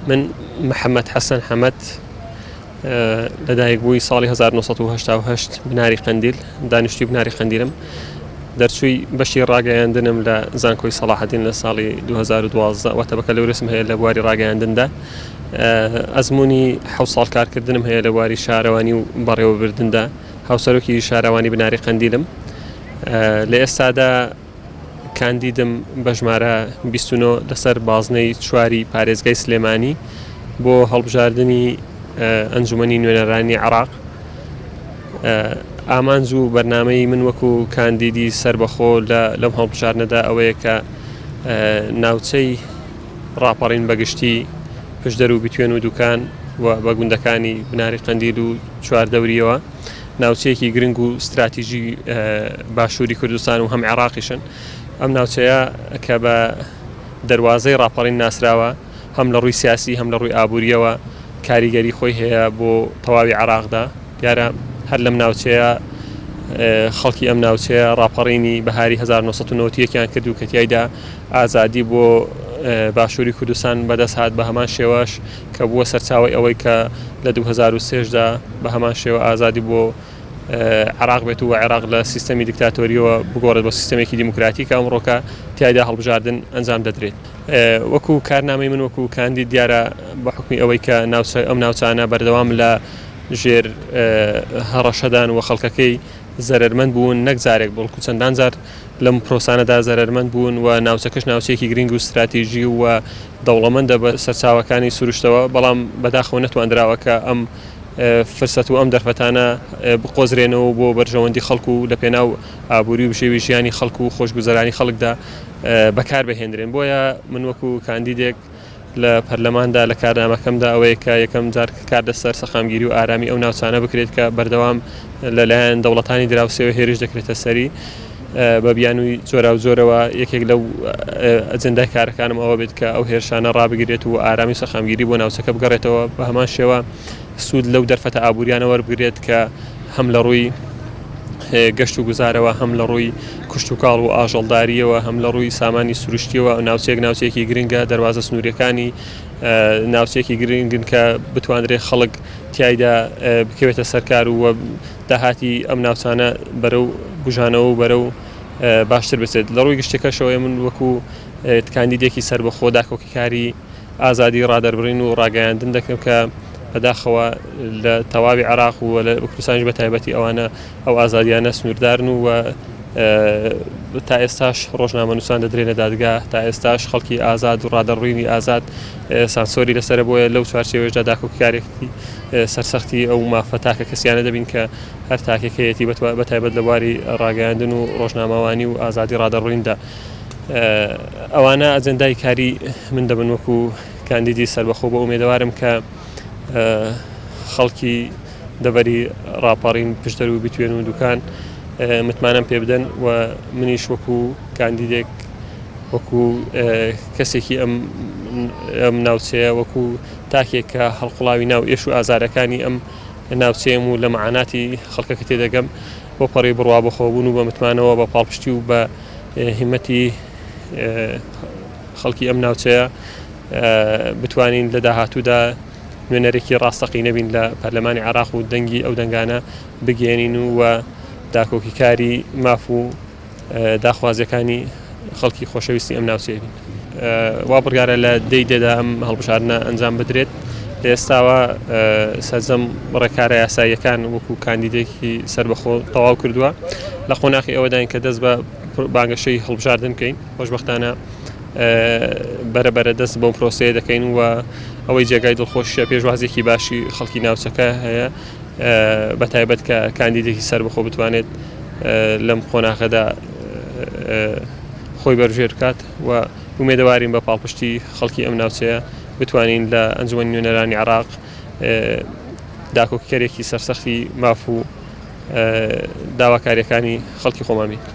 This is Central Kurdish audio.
من محەممەد حەسەن حەمەد لەدایک بووی ساڵی 1970 بناری قەندیل دانیشتوی بناری قەندیلم دەرچووی بەشی ڕاگەیاندنم لە زانکۆی سەلاحەدین لە ساڵی 2012 واتە بەکە لەورسم هەیە لە بواری ڕاگەیاندندا ئەزمموی 7 ساڵ کارکردنم هەیە لە بواری شارەوانی و بەڕێوەبردندا هاوسەرۆکی شارەوانی بناری قەندیلم لە ئێستادا کاندیدم بە ژمارە 29 لەسەر بازنەی چواری پارێزگای سلێمانی بۆ هەڵبژاردننی ئەنجومەنی نوێنەرانی عێراق. ئامانج و بەرنامەی من وەکو کاندیدی سربەخۆ لەم هەڵبژاردنەدا ئەوەیە کە ناوچەی ڕاپەڕین بەگشتی پشدەر و بتوێن و دوکان و بە گوندەکانی بناری قەندیل و چواردەوریەوە ناوچەیەکی گرنگ و استراتیژی باشووری کوردستان و هەم عێراقیشن. ئەم ناوچەیە کە بە دەواازەی ڕاپەڕین ناسراوە هەم لە ڕووی سیاسی هەم لە ڕووی ئابوووریەوە کاریگەری خۆی هەیە بۆ تەواوی عێراقدا. دیارە هەر لەم ناوچەیە خەڵکی ئەم ناوچەیە ڕاپەڕینی بەهاری 1990یان کردو کە تیایدا ئازادی بۆ باشووری کوردستان بەدەست هات بە هەمان شێوەش کە بووە سەرچاوی ئەوەی کە لە 2003دا بە هەمان شێوە ئازادی بۆ عێراق بێت و عێراق لە سیستەمی دیکتاتۆریەوە بگۆڕێت بە سیستەمێکی دیموکراتیکە ئەمڕۆکە تیایدا هەڵبژاردن ئەنجام دەدرێت. وەکو کارنامەی من وەکو کاندید دیارە بە حکمی ئەوەی کە ئەم ناوچانە بەردەوام لە ژێر هەڕەشەدان و خەڵکەکەی زەرمەند بوون نەک جارێک بڵکو چەندان جار لەم پرۆسانەدا زەرمەند بوون و ناوچەکەش ناوچەیەکی گرنگ و استراتیژی و دەوڵەمەندە بە سەرچاوەکانی سروشتەوە بەڵام بەداخەوە نەتوانراوە کە ئەم فرسەت و ئەم دەرفەتانە بقۆزرێنەوە بۆ بەرژەوەندی خەڵکو و لە پێناو ئابووری و شێوی ژیانی خەڵکو و خۆشگوزەرانی خەڵکدا بەکار بهێنرێن. بۆیە من وەکو کاندیدێک لە پەرلەماندا لە کارنامەکەمدا ئەوەیە کە یەکەم جار کار لەسەر سەخامگیری و ئارامی ئەو ناوچانە بکرێت کە بەردەوام لەلایەن دەوڵەتانی دراوسێەوە هێرش دەکرێتە سەری بە بیانووی جۆرا و جۆرەوە. یەکێک لەو ئەجندای کارەکانم ئەوە بێت کە ئەو هێرشانە ڕابگرێت و ئارامی سەخامگیری بۆ ناوچەکە بگەڕێتەوە بە هەمان شێوە سوود لەو دەرفەتە ئابوووریانە وەربگرێت کە هەم لە ڕووی گەشت و گوزارەوە هەم لە ڕووی کوشت و کاڵ و ئاژەڵداریەوە هەم لە ڕووی سامانی سروشتیەوە ناوچەیەکی گرنگە دەواازە سنووریەکانی ناوچەیەکی گرنگن کە بتوانرێت خەڵک تایدا بکەوێتە سەرکار و داهاتی ئەم ناوچانە بەرەو بژانەوە و بەرەو باشتر بچێت. لە ڕووی گشتەکەشەوەی من وەکو کاندیدێکی سربەخۆ داکۆکیکاری ئازادی ڕادەربڕین و ڕاگەیاندن دەکەم کە بەداخەوە لە تەواوی عێراق و لە کوردستانیش بە تایبەتی ئەوانە ئەو ئازادیانە سنووردارن و تا ئێستاش ڕۆژنامە نووسان دەدرێنە دادگا تا ئێستاش خەڵکی ئازاد و ڕادەڕووینی ئازاد سانسۆری لەسەر بۆیە لەو چوارچێوەشدا داکۆکیارێکی سەرسەختی ئەو مافە تاکە کەسیانە دەبین کە هەر تاکێکەیەتی بەتایبەت لە بواری ڕاگەیاندن و ڕۆژنامەوانی و ئازادی ڕادەڕوویندا. ئەوانە ئەجەندای کاری من دەبن وەکو کاندیدی سەربەخۆ بە ئومێدەوارم کە خەڵکی دەبەری ڕاپەڕین پشتەر و بتوێن و دوکان متمانەم پێ بدەن و منیش وەکو کاندیدێک وەکو کەسێکی ئەم ناوچەیە وەکو تاکێک کە هەڵقڵاوی ناو ئێش و ئازارەکانی ئەم ناوچەیەم و لە مەعاناتی خەڵکەکە تێدەگەم بۆ پەڕی بڕوا بەخۆبوون و بە متمانەوە بە پاڵپشتی و بە هیمەتی خەڵکی ئەم ناوچەیە بتوانین لە داهاتوودا نوێنەرێکی ڕاستەقی نەبین لە پەرلەمانی عێراق و دەنگی ئەو دەنگانە بگەێنین و داکۆکیکاری ماف و داخوازیەکانی خەڵکی خۆشەویستی ئەم ناوچەیە بین. وا بڕیارە لە دەیدەدا ئەم هەڵبژاردنە ئەنجام بدرێت. لە ئێستاوە سەرجەم ڕێکارە یاساییەکان وەکو کاندیدێکی سەربەخۆ تەواو کردووە لە خۆناخی ئەوەداین کە دەست بە بانگەشەی هەڵبژاردن بکەین. خۆشبەختانە بەرەبەرە دەست بۆ پرۆسەیە دەکەین و ئەوەی جێگای دڵخۆشیە پێشوازێکی باشی خەڵکی ناوچەکە هەیە بە تایبەت کە کاندیدێکی سەربەخۆ بتوانێت لەم خۆناغەدا خۆی بەروژێر بکات و ومێدەوارین بە پاڵپشتی خەڵکی ئەم ناوچەیە بتوانین لە ئەنجومەنی نوێنەرانی عێراق داکۆکیکەرێکی سەرسەختی ماف و داواکاریەکانی خەڵکی خۆمان بین.